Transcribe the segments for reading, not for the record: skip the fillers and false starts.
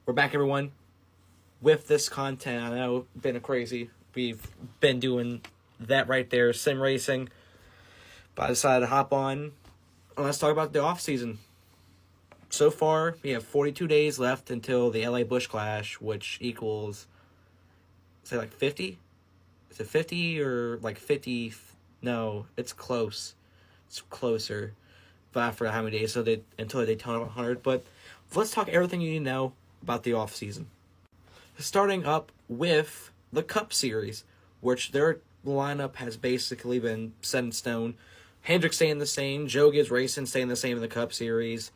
We're back, everyone, with this content. I know it's been crazy. We've been doing that right there, sim racing. But I decided to hop on and let's talk about the off season. So far, we have 42 days left until the LA Busch Clash, which equals, say, like 50? Is it 50 or like 50? No, it's close. It's closer. But I forgot how many days until the Daytona 100. But let's talk everything you need to know about the off season. Starting up with the Cup Series, which their lineup has basically been set in stone. Hendrick staying the same, Joe Gibbs Racing staying the same in the Cup Series.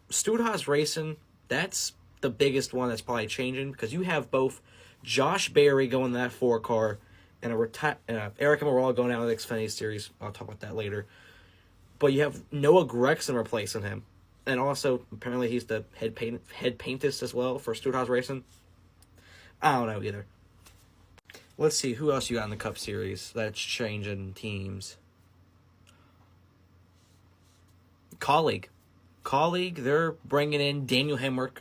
Stewart-Haas Racing, that's the biggest one that's probably changing because you have both Josh Berry going in that 4-car and Eric Morales going out of the Xfinity Series. I'll talk about that later. But you have Noah Gragson replacing him. And also, apparently he's the head paintist as well for Stewart-Haas Racing. I don't know either. Let's see, who else you got in the Cup Series that's changing teams? Colleague, they're bringing in Daniel Hemrick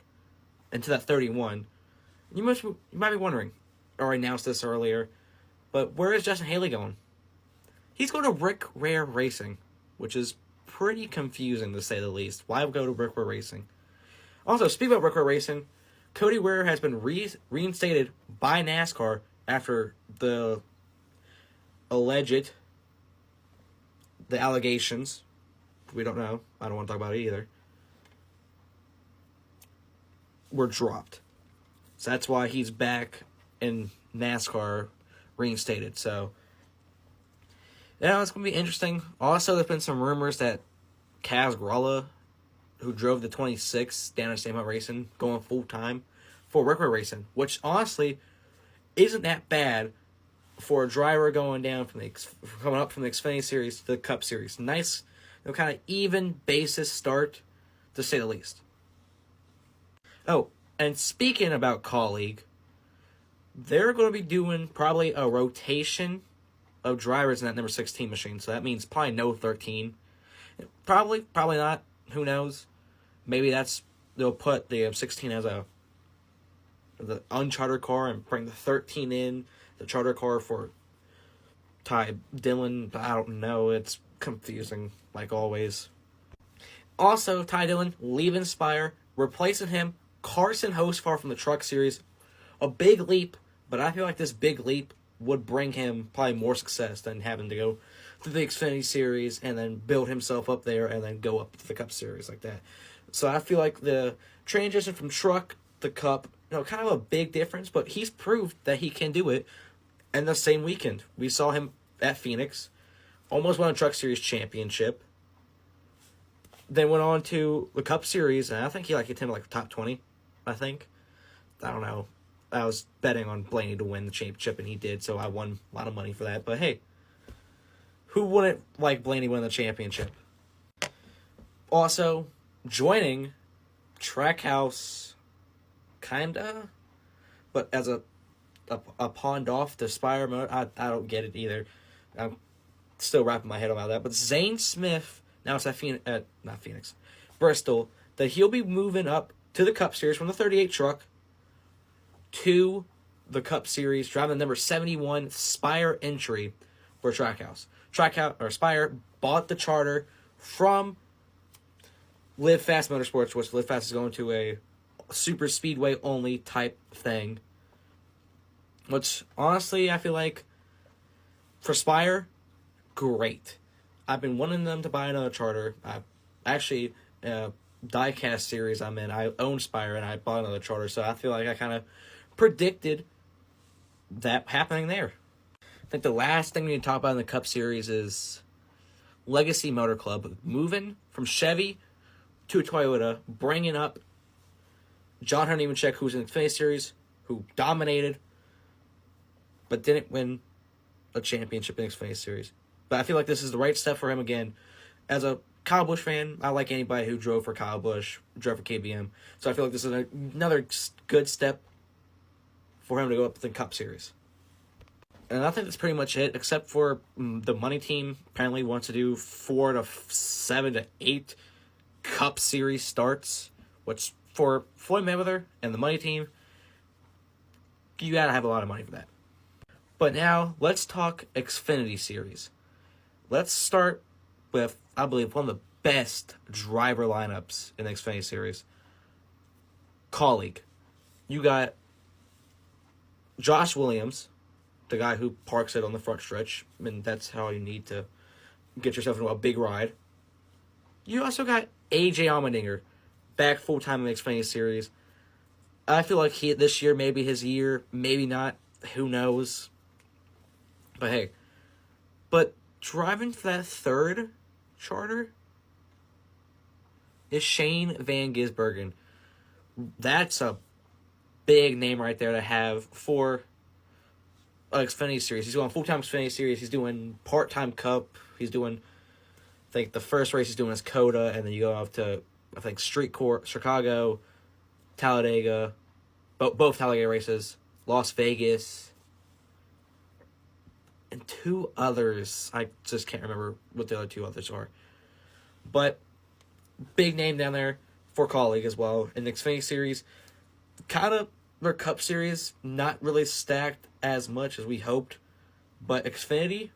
into that 31. You might be wondering, or I announced this earlier, but where is Justin Haley going? He's going to Rick Rare Racing, which is pretty confusing to say the least. Why go to Rick Rare Racing? Also, speaking about Rick Rare Racing, Cody Ware has been reinstated by NASCAR after the allegations. We don't know. I don't want to talk about it either. Were dropped. So that's why he's back in NASCAR reinstated. So, yeah, it's going to be interesting. Also, there's been some rumors that Kaz Gralla, who drove the 26 down at Stamford Racing, going full-time for Rick Rare Racing, which honestly isn't that bad for a driver going down coming up from the Xfinity Series to the Cup Series. Nice, kind of even basis start, to say the least. Oh, and speaking about Colleague, they're going to be doing probably a rotation of drivers in that number 16 machine. So that means probably no 13. Probably not. Who knows? Maybe they'll put the 16 as the unchartered car and bring the 13 in, the charter car for Ty Dillon. I don't know. It's confusing, like always. Also, Ty Dillon leaving Spire, replacing him, Carson Hocevar from the Truck Series. A big leap, but I feel like this big leap would bring him probably more success than having to go to the Xfinity Series and then build himself up there and then go up to the Cup Series like that. So I feel like the transition from Truck to Cup, kind of a big difference, but he's proved that he can do it. And the same weekend, we saw him at Phoenix, almost won a Truck Series championship, then went on to the Cup Series, and I think he attended top 20, I think. I don't know. I was betting on Blaney to win the championship, and he did, so I won a lot of money for that. But hey, who wouldn't like Blaney win the championship? Also, joining Trackhouse, kinda, but as a pawned off the Spire mode, I don't get it either. I'm still wrapping my head around that. But Zane Smith, now it's at not Phoenix, Bristol, that he'll be moving up to the Cup Series from the 38 truck to the Cup Series, driving the number 71 Spire entry for Trackhouse. Spire bought the charter from Live Fast Motorsports, which Live Fast is going to a super speedway only type thing. Which, honestly, I feel like for Spire, great. I've been wanting them to buy another charter. Diecast series I'm in, I own Spire and I bought another charter, so I feel like I kind of predicted that happening there. I think the last thing we need to talk about in the Cup Series is Legacy Motor Club moving from Chevy to Toyota, bringing up John Hunter Nemechek, who's in the Xfinity Series, who dominated, but didn't win a championship in the Xfinity Series. But I feel like this is the right step for him again. As a Kyle Busch fan, I like anybody who drove for Kyle Busch, drove for KBM. So I feel like this is another good step for him to go up to the Cup Series. And I think that's pretty much it, except for the money team apparently wants to do 4 to 7 to 8 Cup Series starts, which for Floyd Mayweather and the money team, you gotta have a lot of money for that. But now, let's talk Xfinity Series. Let's start with, I believe, one of the best driver lineups in the Xfinity Series. Colleague. You got Josh Williams, the guy who parks it on the front stretch. I mean, that's how you need to get yourself into a big ride. You also got AJ Allmendinger, back full-time in the Xfinity Series. I feel like this year may be his year, maybe not. Who knows? But hey. But driving for that third charter is Shane Van Gisbergen. That's a big name right there to have for an Xfinity Series. He's doing full-time Xfinity Series. He's doing part-time Cup. He's doing, I think the first race he's doing is Coda, and then you go off to, I think, Street Court, Chicago, Talladega, both Talladega races, Las Vegas, and two others. I just can't remember what the other two others are. But big name down there for Colleague as well. In the Xfinity Series, kind of their Cup Series, not really stacked as much as we hoped. But Xfinity,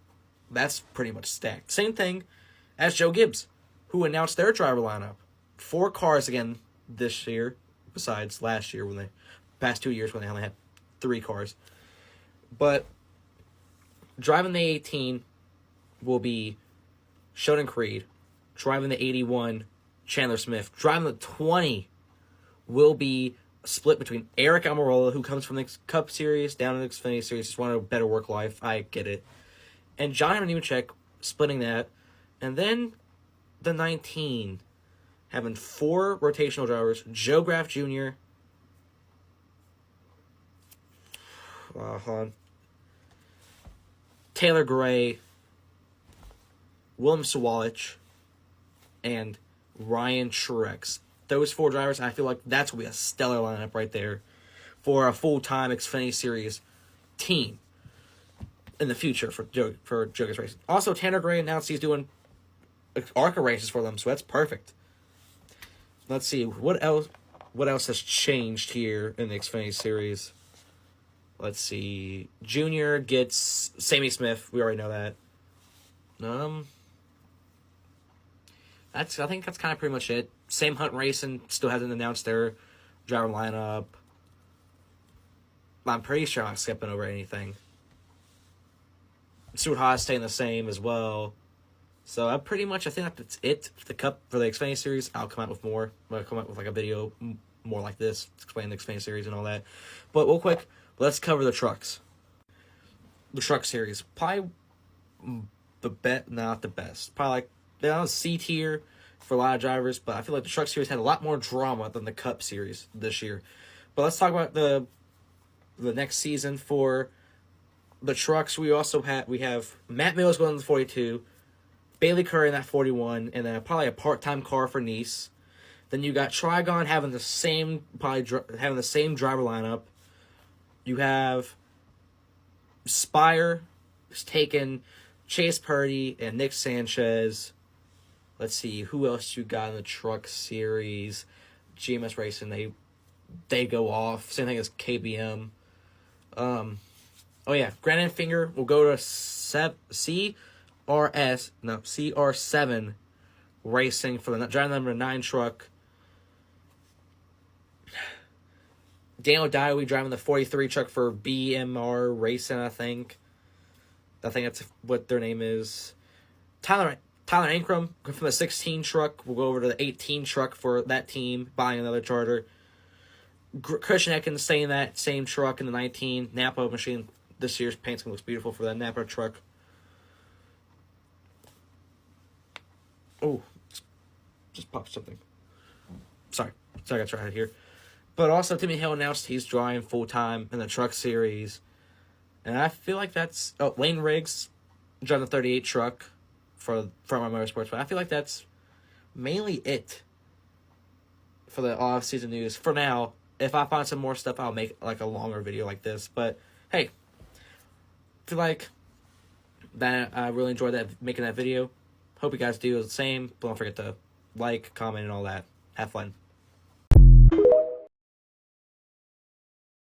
that's pretty much stacked. Same thing as Joe Gibbs, who announced their driver lineup. 4 cars again this year, besides last year, past 2 years when they only had 3 cars. But driving the 18 will be Sheldon Creed. Driving the 81, Chandler Smith. Driving the 20 will be split between Eric Almirola, who comes from the Cup Series down in the Xfinity Series, just wanted a better work life. I get it. And Johnny Nemechek splitting that. And then the 19, having 4 rotational drivers. Joe Graff Jr. Hold on. Taylor Gray, Willem Sawalich, and Ryan Truex. Those 4 drivers, I feel like that's going to be a stellar lineup right there for a full-time Xfinity Series team in the future for Joe's racing. Also, Tanner Gray announced he's doing ARCA races for them, so that's perfect. Let's see, what else has changed here in the Xfinity Series? Let's see. Junior gets Sammy Smith. We already know that. I think that's kind of pretty much it. Sam Hunt Racing still hasn't announced their driver lineup. I'm pretty sure I'm not skipping over anything. Stuart Haas staying the same as well. So I think that's it for the Cup, for the Xfinity Series. I'll come out with more. I'll come out with like a video more like this, explaining the Xfinity Series and all that. But real quick, let's cover the trucks. The Truck Series, probably not the best. Probably like C tier for a lot of drivers, but I feel like the Truck Series had a lot more drama than the Cup Series this year. But let's talk about the next season for the trucks. We have Matt Mills going to the 42, Bailey Curry in that 41, and then probably a part-time car for Nice. Then you got Trigon having the same driver lineup. You have Spire taking Chase Purdy and Nick Sanchez. Let's see, who else you got in the Truck Series? GMS Racing, they go off. Same thing as KBM. Grant Finger will go to CR7 Racing for the driver number 9 truck. Daniel Dye will be driving the 43 truck for BMR Racing, I think. I think that's what their name is. Tyler Ankrum from the 16 truck will go over to the 18 truck for that team, buying another charter. Christian Ekins staying in that same truck in the 19. Napa machine this year's paint's going to look beautiful for that Napa truck. Oh, just popped something. Sorry, I got tried here. But also, Timmy Hill announced he's driving full-time in the Truck Series. And I feel like that's... Oh, Lane Riggs driving the 38 truck for my Motorsports. But I feel like that's mainly it for the off-season news. For now, if I find some more stuff, I'll make like a longer video like this. But, hey, I feel like that I really enjoyed making that video. Hope you guys do the same. But don't forget to like, comment, and all that. Have fun.